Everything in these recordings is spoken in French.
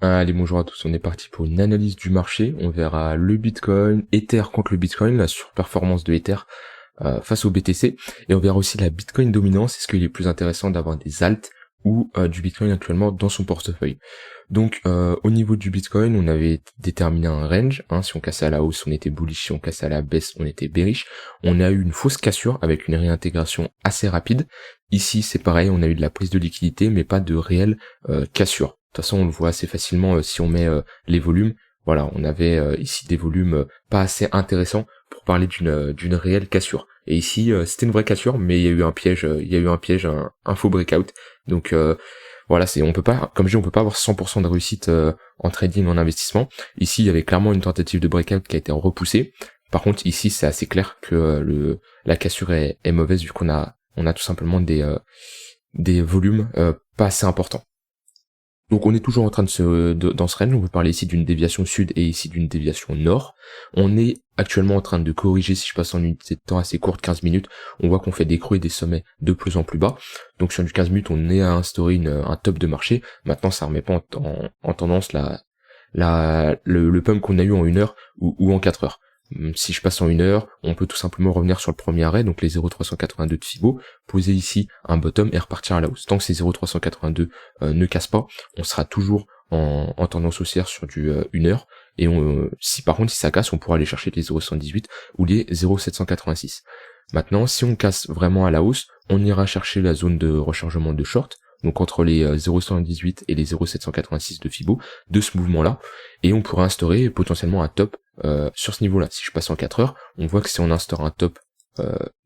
Allez, bonjour à tous, on est parti pour une analyse du marché. On verra le Bitcoin, Ether contre le Bitcoin, la surperformance de Ether face au BTC. Et on verra aussi la Bitcoin dominance. Est-ce qu'il est plus intéressant d'avoir des alts ou du Bitcoin actuellement dans son portefeuille. Donc au niveau du Bitcoin, on avait déterminé un range. Si on cassait à la hausse, on était bullish. Si on cassait à la baisse, on était bearish. On a eu une fausse cassure avec une réintégration assez rapide. Ici, c'est pareil, on a eu de la prise de liquidité, mais pas de réelle cassure. De toute façon, on le voit assez facilement si on met les volumes. Voilà, on avait ici des volumes pas assez intéressants pour parler d'une réelle cassure. Et ici, c'était une vraie cassure, mais il y a eu un piège, un faux breakout. Donc voilà, on peut pas, comme je dis, on peut pas avoir 100% de réussite en trading, en investissement. Ici, il y avait clairement une tentative de breakout qui a été repoussée. Par contre, ici, c'est assez clair que la cassure est mauvaise vu qu'on a tout simplement des volumes pas assez importants. Donc on est toujours en train dans ce range, on peut parler ici d'une déviation sud et ici d'une déviation nord. On est actuellement en train de corriger, si je passe en unité de temps assez courte, 15 minutes, on voit qu'on fait des creux et des sommets de plus en plus bas. Donc sur du 15 minutes, on est à instaurer un top de marché. Maintenant, ça remet pas en tendance le pump qu'on a eu en 1 heure ou en 4 heures. Si je passe en 1 heure, on peut tout simplement revenir sur le premier arrêt, donc les 0,382 de Fibo, poser ici un bottom et repartir à la hausse. Tant que ces 0,382 ne cassent pas, on sera toujours en tendance haussière sur du 1 heure, et si ça casse, on pourra aller chercher les 0,118 ou les 0,786. Maintenant, si on casse vraiment à la hausse, on ira chercher la zone de rechargement de short, donc entre les 0,118 et les 0,786 de Fibo, de ce mouvement-là, et on pourra instaurer potentiellement un top sur ce niveau-là. Si je passe en 4 heures, on voit que si on instaure un top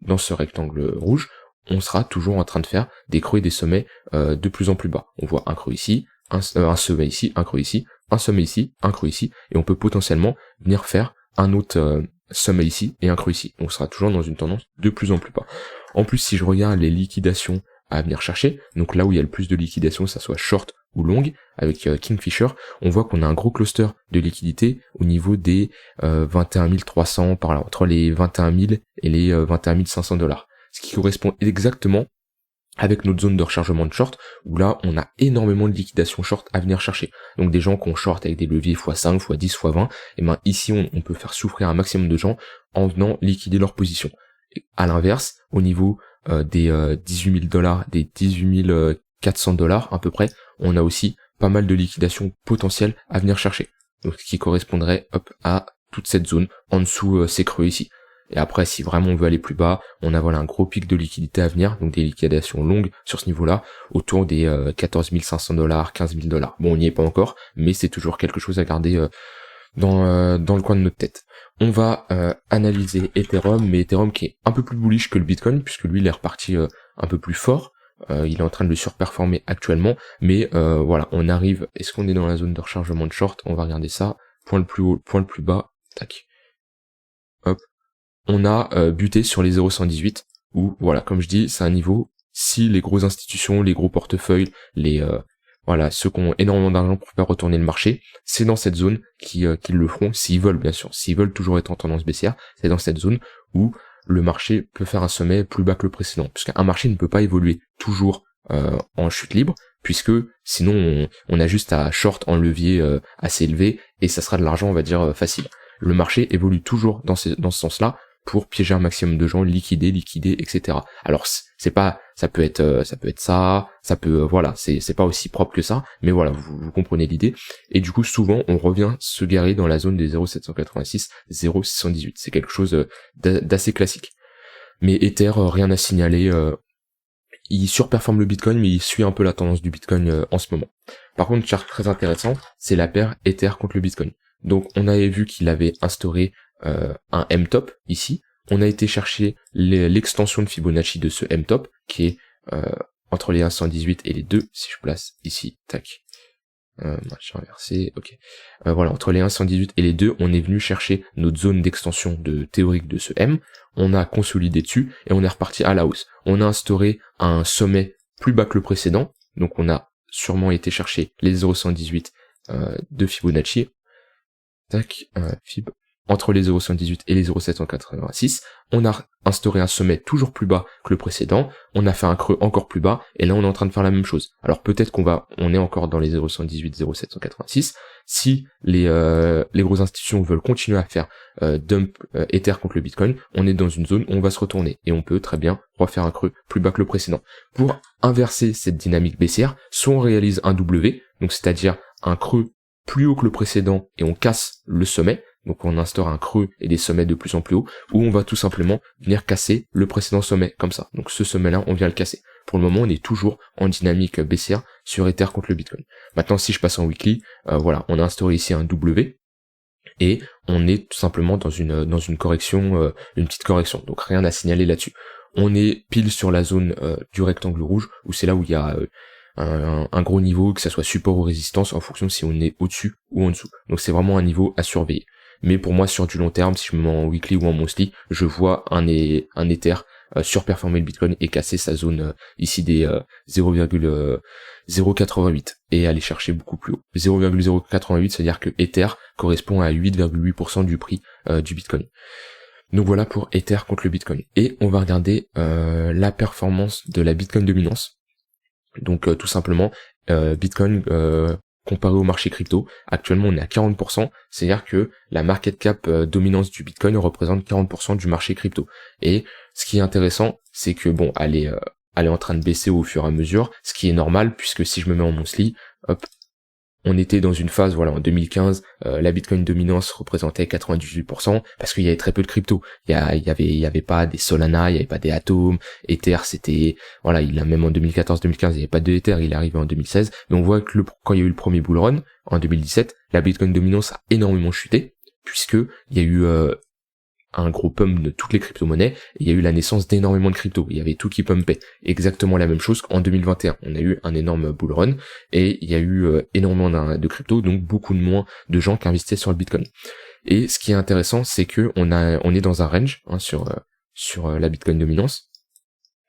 dans ce rectangle rouge, on sera toujours en train de faire des creux et des sommets de plus en plus bas. On voit un creux ici, un sommet ici, un creux ici, un sommet ici, un creux ici, et on peut potentiellement venir faire un autre sommet ici et un creux ici. On sera toujours dans une tendance de plus en plus bas. En plus, si je regarde les liquidations à venir chercher, donc là où il y a le plus de liquidations, ça soit short ou long, avec Kingfisher, on voit qu'on a un gros cluster de liquidité au niveau des 21 300 par là, entre les 21 000 et les 21 500 $, ce qui correspond exactement avec notre zone de rechargement de short, où là on a énormément de liquidation short à venir chercher. Donc des gens qui ont short avec des leviers x5, x10, x20, et ben ici on peut faire souffrir un maximum de gens en venant liquider leur position. Et à l'inverse, au niveau des 18 000 $, des 18 400 $ à peu près, on a aussi pas mal de liquidation potentielle à venir chercher. Donc ce qui correspondrait à toute cette zone en dessous ces creux ici. Et après, si vraiment on veut aller plus bas, on a un gros pic de liquidité à venir, donc des liquidations longues sur ce niveau-là, autour des 14 500 $, 15 000 $. Bon, on n'y est pas encore, mais c'est toujours quelque chose à garder dans le coin de notre tête. On va analyser Ethereum, mais Ethereum qui est un peu plus bullish que le Bitcoin, puisque lui il est reparti un peu plus fort. Il est en train de le surperformer actuellement, mais voilà, on arrive. Est-ce qu'on est dans la zone de rechargement de short? On va regarder ça. Point le plus haut, point le plus bas. Tac. Hop. On a buté sur les 0,118, où voilà, comme je dis, c'est un niveau. Si les grosses institutions, les gros portefeuilles, ceux qui ont énormément d'argent pour faire retourner le marché, c'est dans cette zone qu'ils le feront, s'ils veulent bien sûr, s'ils veulent toujours être en tendance baissière, c'est dans cette zone où le marché peut faire un sommet plus bas que le précédent, puisqu'un marché ne peut pas évoluer toujours en chute libre, puisque sinon on a juste à short en levier assez élevé, et ça sera de l'argent, on va dire, facile. Le marché évolue toujours dans ce sens-là, pour piéger un maximum de gens, liquider, etc. Alors c'est pas, ça peut être ça, c'est pas aussi propre que ça, mais voilà, vous comprenez l'idée. Et du coup, souvent, on revient se garer dans la zone des 0,786, 0,618. C'est quelque chose d'assez classique. Mais Ether, rien à signaler. Il surperforme le Bitcoin, mais il suit un peu la tendance du Bitcoin en ce moment. Par contre, chart très intéressant, c'est la paire Ether contre le Bitcoin. Donc, on avait vu qu'il avait instauré un M-top ici. On a été chercher l'extension de Fibonacci de ce M-top, qui est entre les 1,118 et les 2, si je place ici, tac. J'ai inversé, ok. Voilà, entre les 1,118 et les 2, on est venu chercher notre zone d'extension théorique de ce M. On a consolidé dessus et on est reparti à la hausse. On a instauré un sommet plus bas que le précédent, donc on a sûrement été chercher les 0,118 de Fibonacci. Tac, Fib. entre les 0,78 et les 0,786, on a instauré un sommet toujours plus bas que le précédent, on a fait un creux encore plus bas, et là on est en train de faire la même chose. Alors peut-être on est encore dans les 0,118, 0,786, si les grosses institutions veulent continuer à faire dump Ether contre le Bitcoin, on est dans une zone où on va se retourner, et on peut très bien refaire un creux plus bas que le précédent. Pour inverser cette dynamique baissière, soit on réalise un W, donc c'est-à-dire un creux plus haut que le précédent, et on casse le sommet, donc on instaure un creux et des sommets de plus en plus haut, ou on va tout simplement venir casser le précédent sommet, comme ça. Donc ce sommet-là, on vient le casser. Pour le moment, on est toujours en dynamique baissière sur Ether contre le Bitcoin. Maintenant, si je passe en weekly, voilà, on a instauré ici un W, et on est tout simplement dans une correction, une petite correction. Donc rien à signaler là-dessus. On est pile sur la zone du rectangle rouge, où c'est là où il y a un gros niveau, que ça soit support ou résistance, en fonction de si on est au-dessus ou en dessous. Donc c'est vraiment un niveau à surveiller. Mais pour moi, sur du long terme, si je me mets en weekly ou en monthly, je vois un Ether surperformer le Bitcoin et casser sa zone ici des 0,088 et aller chercher beaucoup plus haut. 0,088, c'est-à-dire que Ether correspond à 8,8% du prix du Bitcoin. Donc voilà pour Ether contre le Bitcoin. Et on va regarder la performance de la Bitcoin dominance. Donc tout simplement, Bitcoin comparé au marché crypto, actuellement on est à 40%, c'est-à-dire que la market cap dominance du Bitcoin représente 40% du marché crypto. Et ce qui est intéressant, c'est que bon, elle est en train de baisser au fur et à mesure, ce qui est normal, puisque si je me mets en monthly, hop, on était dans une phase, voilà, en 2015, la Bitcoin dominance représentait 98%, parce qu'il y avait très peu de crypto. Il y avait pas des Solana, il y avait pas des Atom, Ether, c'était, voilà, même en 2014-2015, il n'y avait pas de Ether, il est arrivé en 2016, mais on voit que quand il y a eu le premier bull run, en 2017, la Bitcoin dominance a énormément chuté, puisque il y a eu un gros pump de toutes les crypto-monnaies, et il y a eu la naissance d'énormément de crypto. Il y avait tout qui pumpait. Exactement la même chose qu'en 2021. On a eu un énorme bull run, et il y a eu énormément de crypto, donc beaucoup de moins de gens qui investissaient sur le Bitcoin. Et ce qui est intéressant, c'est que on est dans un range sur la Bitcoin dominance.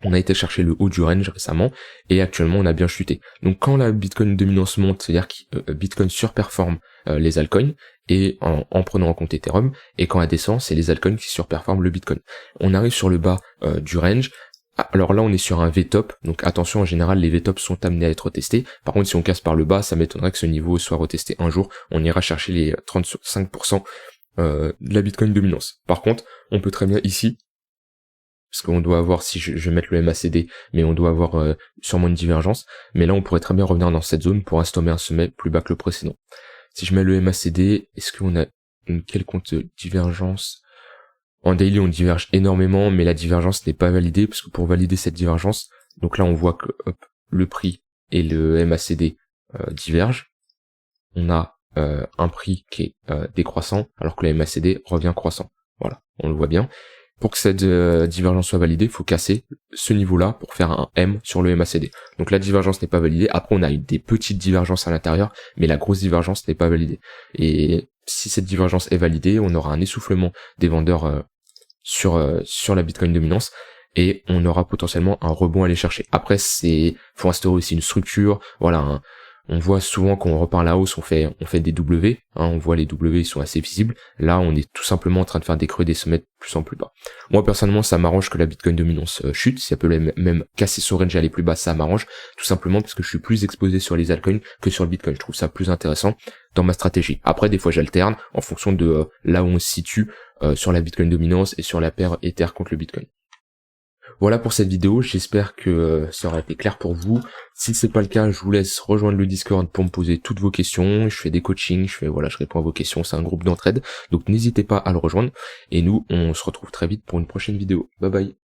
On a été chercher le haut du range récemment, et actuellement on a bien chuté. Donc quand la Bitcoin dominance monte, c'est-à-dire que Bitcoin surperforme les altcoins, et en prenant en compte Ethereum, et quand elle descend, c'est les altcoins qui surperforment le Bitcoin. On arrive sur le bas du range. Alors là on est sur un V-top, donc attention, en général les V-tops sont amenés à être testés. Par contre si on casse par le bas, ça m'étonnerait que ce niveau soit retesté un jour. On ira chercher les 35% de la Bitcoin dominance. Par contre, on peut très bien ici, parce qu'on doit avoir, si je vais mettre le MACD, mais on doit avoir sûrement une divergence, mais là on pourrait très bien revenir dans cette zone pour instaurer un sommet plus bas que le précédent. Si je mets le MACD, est-ce qu'on a une quelconque divergence? En daily on diverge énormément, mais la divergence n'est pas validée, parce que pour valider cette divergence, donc là on voit que le prix et le MACD divergent. On a un prix qui est décroissant, alors que le MACD revient croissant. Voilà, on le voit bien. Pour que cette divergence soit validée, il faut casser ce niveau-là pour faire un M sur le MACD. Donc la divergence n'est pas validée. Après, on a eu des petites divergences à l'intérieur, mais la grosse divergence n'est pas validée. Et si cette divergence est validée, on aura un essoufflement des vendeurs sur la Bitcoin dominance, et on aura potentiellement un rebond à aller chercher. Après, faut instaurer aussi une structure, voilà. On voit souvent quand on repart à la hausse, on fait des W, on voit les W, ils sont assez visibles. Là, on est tout simplement en train de faire des creux, des sommets de plus en plus bas. Moi, personnellement, ça m'arrange que la Bitcoin dominance chute. Si ça peut même casser son range et aller plus bas, ça m'arrange. Tout simplement parce que je suis plus exposé sur les altcoins que sur le Bitcoin. Je trouve ça plus intéressant dans ma stratégie. Après, des fois, j'alterne en fonction de là où on se situe sur la Bitcoin dominance et sur la paire Ether contre le Bitcoin. Voilà pour cette vidéo, j'espère que ça aura été clair pour vous. Si c'est pas le cas, je vous laisse rejoindre le Discord pour me poser toutes vos questions. Je fais des coachings, je réponds à vos questions, c'est un groupe d'entraide. Donc n'hésitez pas à le rejoindre. Et nous, on se retrouve très vite pour une prochaine vidéo. Bye bye.